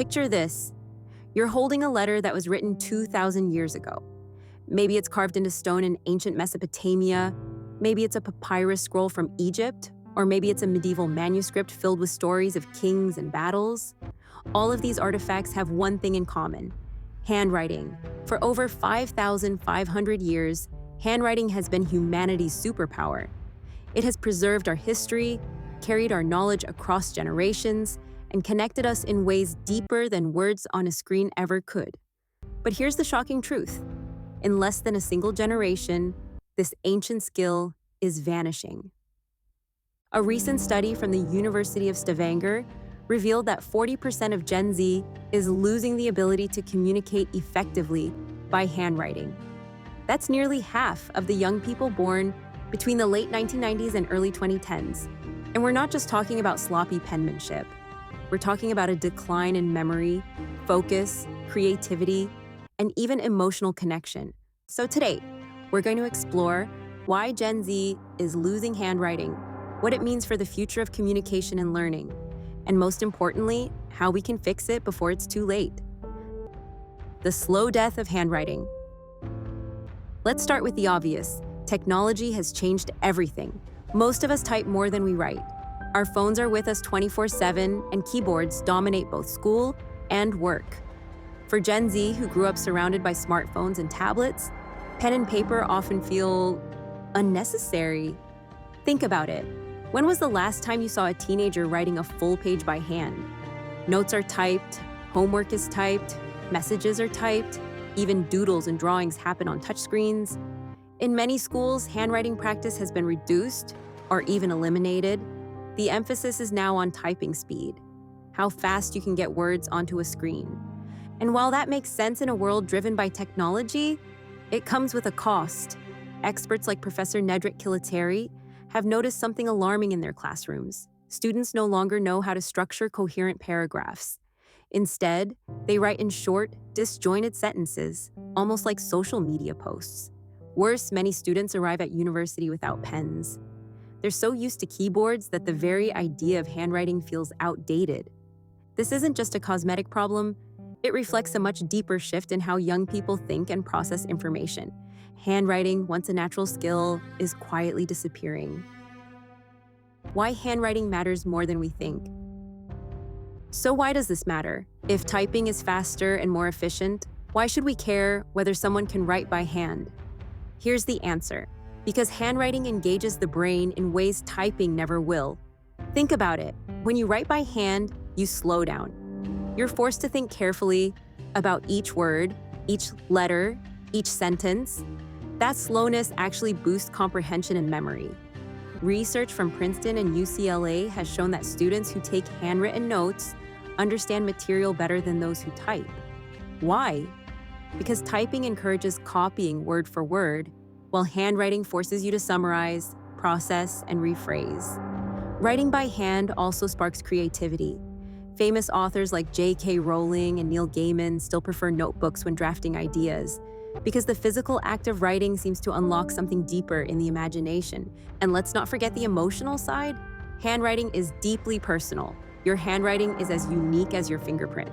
Picture this. You're holding a letter that was written 2,000 years ago. Maybe it's carved into stone in ancient Mesopotamia. Maybe it's a papyrus scroll from Egypt. Or maybe it's a medieval manuscript filled with stories of kings and battles. All of these artifacts have one thing in common: handwriting. For over 5,500 years, handwriting has been humanity's superpower. It has preserved our history, carried our knowledge across generations, and connected us in ways deeper than words on a screen ever could. But here's the shocking truth. In less than a single generation, this ancient skill is vanishing. A recent study from the University of Stavanger revealed that 40% of Gen Z is losing the ability to communicate effectively by handwriting. That's nearly half of the young people born between the late 1990s and early 2010s. And we're not just talking about sloppy penmanship. We're talking about a decline in memory, focus, creativity, and even emotional connection. So today, we're going to explore why Gen Z is losing handwriting, what it means for the future of communication and learning, and most importantly, how we can fix it before it's too late. The slow death of handwriting. Let's start with the obvious. Technology has changed everything. Most of us type more than we write. Our phones are with us 24/7, and keyboards dominate both school and work. For Gen Z, who grew up surrounded by smartphones and tablets, pen and paper often feel unnecessary. Think about it. When was the last time you saw a teenager writing a full page by hand? Notes are typed, homework is typed, messages are typed, even doodles and drawings happen on touchscreens. In many schools, handwriting practice has been reduced or even eliminated. The emphasis is now on typing speed, how fast you can get words onto a screen. And while that makes sense in a world driven by technology, it comes with a cost. Experts like Professor Nedrick Kilateri have noticed something alarming in their classrooms. Students no longer know how to structure coherent paragraphs. Instead, they write in short, disjointed sentences, almost like social media posts. Worse, many students arrive at university without pens. They're so used to keyboards that the very idea of handwriting feels outdated. This isn't just a cosmetic problem, it reflects a much deeper shift in how young people think and process information. Handwriting, once a natural skill, is quietly disappearing. Why handwriting matters more than we think. So why does this matter? If typing is faster and more efficient, why should we care whether someone can write by hand? Here's the answer. Because handwriting engages the brain in ways typing never will. Think about it. When you write by hand, you slow down. You're forced to think carefully about each word, each letter, each sentence. That slowness actually boosts comprehension and memory. Research from Princeton and UCLA has shown that students who take handwritten notes understand material better than those who type. Why? Because typing encourages copying word for word, while handwriting forces you to summarize, process, and rephrase. Writing by hand also sparks creativity. Famous authors like J.K. Rowling and Neil Gaiman still prefer notebooks when drafting ideas, because the physical act of writing seems to unlock something deeper in the imagination. And let's not forget the emotional side. Handwriting is deeply personal. Your handwriting is as unique as your fingerprint.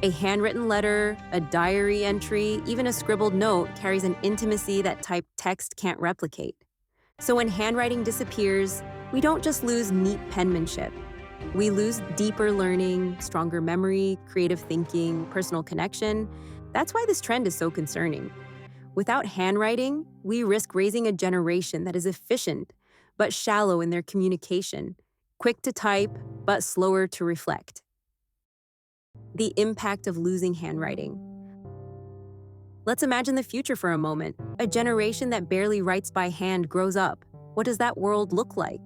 A handwritten letter, a diary entry, even a scribbled note carries an intimacy that typed text can't replicate. So when handwriting disappears, we don't just lose neat penmanship. We lose deeper learning, stronger memory, creative thinking, personal connection. That's why this trend is so concerning. Without handwriting, we risk raising a generation that is efficient, but shallow in their communication, quick to type, but slower to reflect. The impact of losing handwriting. Let's imagine the future for a moment. A generation that barely writes by hand grows up. What does that world look like?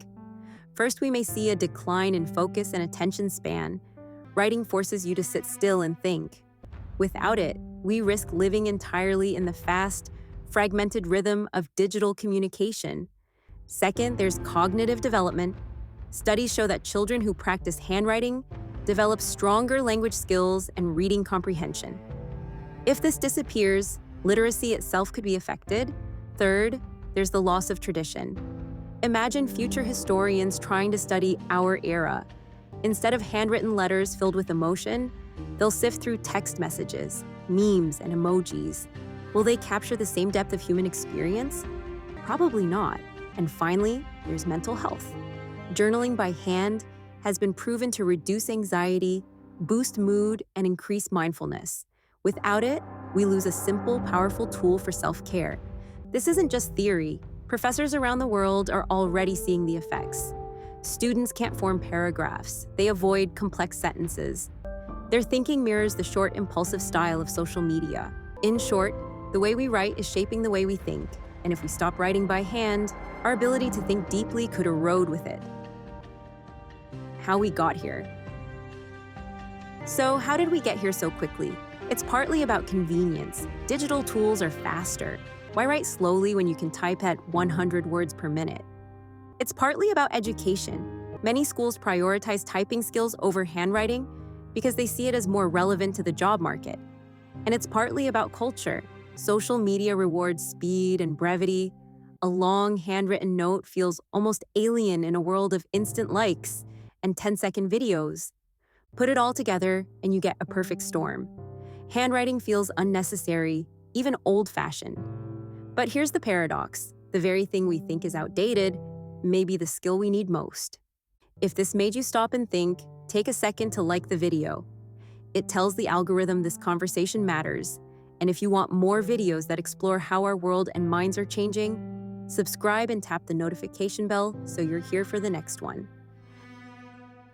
First, we may see a decline in focus and attention span. Writing forces you to sit still and think. Without it, we risk living entirely in the fast, fragmented rhythm of digital communication. Second, there's cognitive development. Studies show that children who practice handwriting develop stronger language skills and reading comprehension. If this disappears, literacy itself could be affected. Third, there's the loss of tradition. Imagine future historians trying to study our era. Instead of handwritten letters filled with emotion, They'll sift through text messages, memes, and emojis. Will they capture the same depth of human experience? Probably not. And finally, there's mental health. Journaling by hand has been proven to reduce anxiety, boost mood, and increase mindfulness. Without it, we lose a simple, powerful tool for self-care. This isn't just theory. Professors around the world are already seeing the effects. Students can't form paragraphs. They avoid complex sentences. Their thinking mirrors the short, impulsive style of social media. In short, the way we write is shaping the way we think. And if we stop writing by hand, our ability to think deeply could erode with it. How we got here. So, how did we get here so quickly? It's partly about convenience. Digital tools are faster. Why write slowly when you can type at 100 words per minute? It's partly about education. Many schools prioritize typing skills over handwriting because they see it as more relevant to the job market. And it's partly about culture. Social media rewards speed and brevity. A long handwritten note feels almost alien in a world of instant likes and 10-second videos. Put it all together and you get a perfect storm. Handwriting feels unnecessary, even old-fashioned. But here's the paradox. The very thing we think is outdated may be the skill we need most. If this made you stop and think, take a second to like the video. It tells the algorithm this conversation matters. And if you want more videos that explore how our world and minds are changing, subscribe and tap the notification bell so you're here for the next one.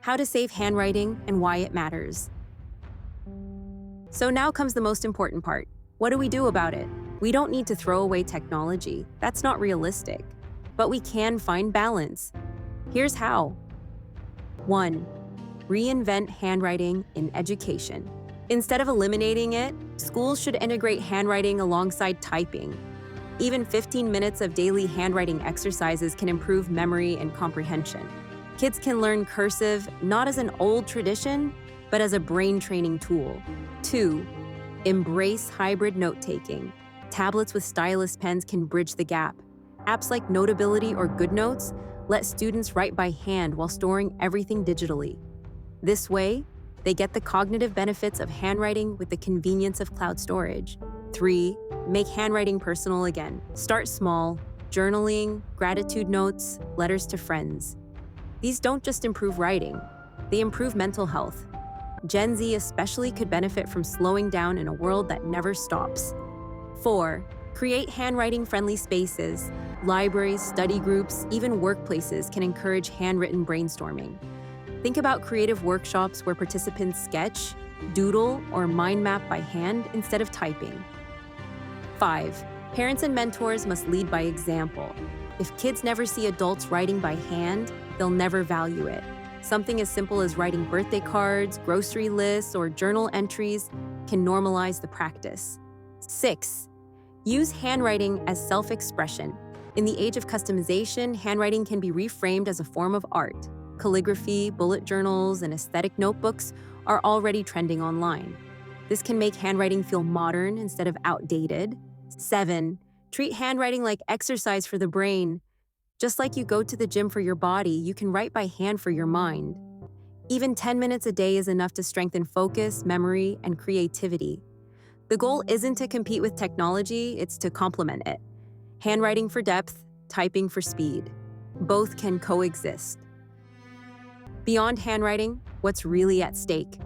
How to save handwriting and why it matters. So now comes the most important part. What do we do about it? We don't need to throw away technology. That's not realistic. But we can find balance. Here's how. 1. Reinvent handwriting in education. Instead of eliminating it, schools should integrate handwriting alongside typing. Even 15 minutes of daily handwriting exercises can improve memory and comprehension. Kids can learn cursive not as an old tradition, but as a brain training tool. 2. Embrace hybrid note-taking. Tablets with stylus pens can bridge the gap. Apps like Notability or GoodNotes let students write by hand while storing everything digitally. This way, they get the cognitive benefits of handwriting with the convenience of cloud storage. 3. Make handwriting personal again. Start small, journaling, gratitude notes, letters to friends. These don't just improve writing, they improve mental health. Gen Z especially could benefit from slowing down in a world that never stops. 4. Create handwriting-friendly spaces. Libraries, study groups, even workplaces can encourage handwritten brainstorming. Think about creative workshops where participants sketch, doodle, or mind map by hand instead of typing. 5. Parents and mentors must lead by example. If kids never see adults writing by hand, they'll never value it. Something as simple as writing birthday cards, grocery lists, or journal entries can normalize the practice. 6. Use handwriting as self-expression. In the age of customization, handwriting can be reframed as a form of art. Calligraphy, bullet journals, and aesthetic notebooks are already trending online. This can make handwriting feel modern instead of outdated. 7. Treat handwriting like exercise for the brain. Just like you go to the gym for your body, you can write by hand for your mind. Even 10 minutes a day is enough to strengthen focus, memory, and creativity. The goal isn't to compete with technology, it's to complement it. Handwriting for depth, typing for speed. Both can coexist. Beyond handwriting, what's really at stake?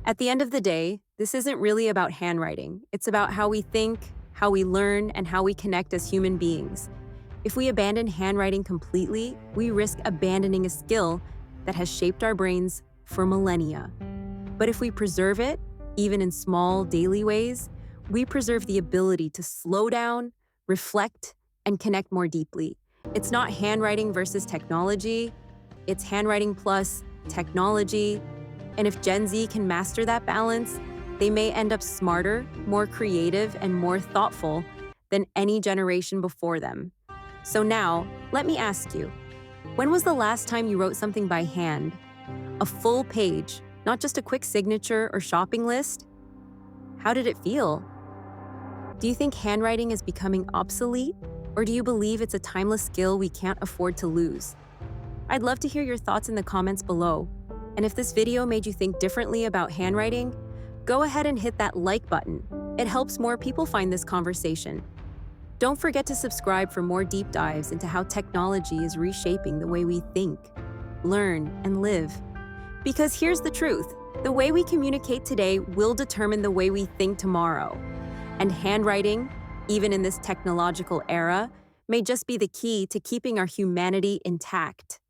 At the end of the day, this isn't really about handwriting. It's about how we think, how we learn, and how we connect as human beings. If we abandon handwriting completely, we risk abandoning a skill that has shaped our brains for millennia. But if we preserve it, even in small, daily ways, we preserve the ability to slow down, reflect, and connect more deeply. It's not handwriting versus technology, it's handwriting plus technology. And if Gen Z can master that balance, they may end up smarter, more creative, and more thoughtful than any generation before them. So now, let me ask you, when was the last time you wrote something by hand? A full page, not just a quick signature or shopping list? How did it feel? Do you think handwriting is becoming obsolete? Or do you believe it's a timeless skill we can't afford to lose? I'd love to hear your thoughts in the comments below. And if this video made you think differently about handwriting, go ahead and hit that like button. It helps more people find this conversation. Don't forget to subscribe for more deep dives into how technology is reshaping the way we think, learn, and live. Because here's the truth, the way we communicate today will determine the way we think tomorrow. And handwriting, even in this technological era, may just be the key to keeping our humanity intact.